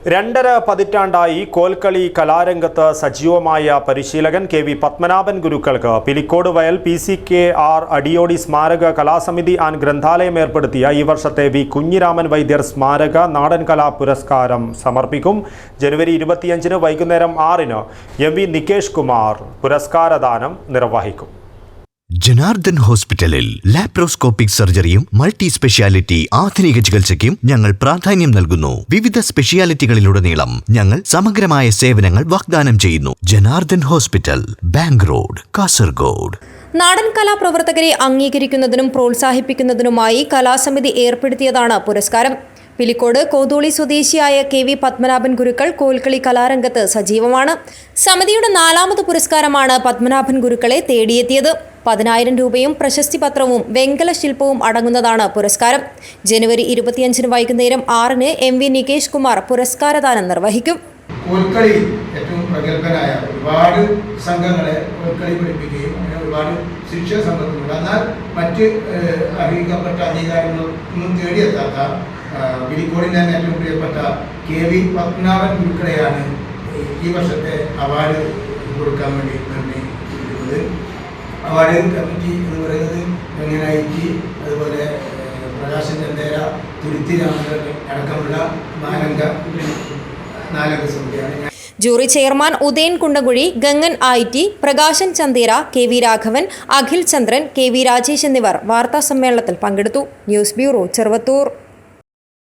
2.5 പതിറ്റാണ്ടായി കോൽക്കളി കലാരംഗത്ത് സജീവമായ പരിശീലകൻ കെ.വി. പത്മനാഭൻ ഗുരുക്കൾക്ക് പിലിക്കോട് വയൽ PCKR അടിയോടി സ്മാരക കലാസമിതി ആൻഡ് ഗ്രന്ഥാലയം ഏർപ്പെടുത്തിയ ഈ വർഷത്തെ വി. കുഞ്ഞിരാമൻ വൈദ്യർ സ്മാരക നാടൻ കലാ പുരസ്കാരം സമർപ്പിക്കും. ജനുവരി 25 വൈകുന്നേരം 6 എം.വി. നികേഷ് കുമാർ പുരസ്കാരദാനം നിർവഹിക്കും. ജനാർദ്ദൻ ഹോസ്പിറ്റലിൽ ലാപ്രോസ്കോപ്പിക് സർജറിയും മൾട്ടി സ്പെഷ്യാലിറ്റി ആധുനിക ചികിത്സയ്ക്കും ഞങ്ങൾ പ്രാധാന്യം നൽകുന്നു. വിവിധ സ്പെഷ്യാലിറ്റികളിലുടനീളം ഞങ്ങൾ സമഗ്രമായ സേവനങ്ങൾ വാഗ്ദാനം ചെയ്യുന്നു. Janardhan hospital, bank road, Kasaragod. നാടൻ കലാപ്രവർത്തകരെ അംഗീകരിക്കുന്നതിനും പ്രോത്സാഹിപ്പിക്കുന്നതിനുമായി കലാസമിതി ഏർപ്പെടുത്തിയതാണ് പുരസ്കാരം. പിലിക്കോട് കോതോളി സ്വദേശിയായ കെ.വി. പത്മനാഭൻ ഗുരുക്കൾ കോൽക്കളി കലാരംഗത്ത് സജീവമാണ്. സമിതിയുടെ 4ാമത് പുരസ്കാരമാണ് പത്മനാഭൻ ഗുരുക്കളെ തേടിയെത്തിയത്. 10,000 രൂപയും പ്രശസ്തി പത്രവും വെങ്കല ശില്പവും അടങ്ങുന്നതാണ് പുരസ്കാരം. ജനുവരി 25 വൈകുന്നേരം 6 എം.വി. നികേഷ് കുമാർ പുരസ്കാരദാനം നിർവഹിക്കും. കോൽക്കളി ഏറ്റവും പ്രഗത്ഭനായ ഒരുപാട് സംഘങ്ങളെ കോൽക്കളി പഠിപ്പിക്കുകയും അങ്ങനെ ഒരുപാട് ശിക്ഷ സമ്പത്തുണ്ട്. എന്നാൽ മറ്റ് അറിയിക്കപ്പെട്ട അംഗീകാരങ്ങളൊന്നും തേടിയെത്താത്ത പിലിക്കോടിൻ്റെ തന്നെ ഏറ്റവും പ്രിയപ്പെട്ട കെ.വി. പത്മനാഭൻ ഗുരുക്കളെയാണ് ഈ വർഷത്തെ അവാർഡ് കൊടുക്കാൻ വേണ്ടി നിർണ്ണയിച്ചിരിക്കുന്നത്. അവാർഡ് കമ്മിറ്റി എന്ന് പറയുന്നത് വെങ്ങനായിക്ക്, അതുപോലെ പ്രകാശൻ ചന്ദേര, തുരുത്തി രാമചന്ദ്രൻ അടക്കമുള്ള നാലംഗ സമിതിയാണ്. Jury chairman Udayan Kundakuzhi, Gangan IT, Prakashan Chandera, K V. Raghavan, Akhil Chandran, K V. Rajesh എന്നിവർ വാർത്താ സമ്മേളനത്തിൽ പങ്കെടുത്തു. News bureau, Cheruvathur.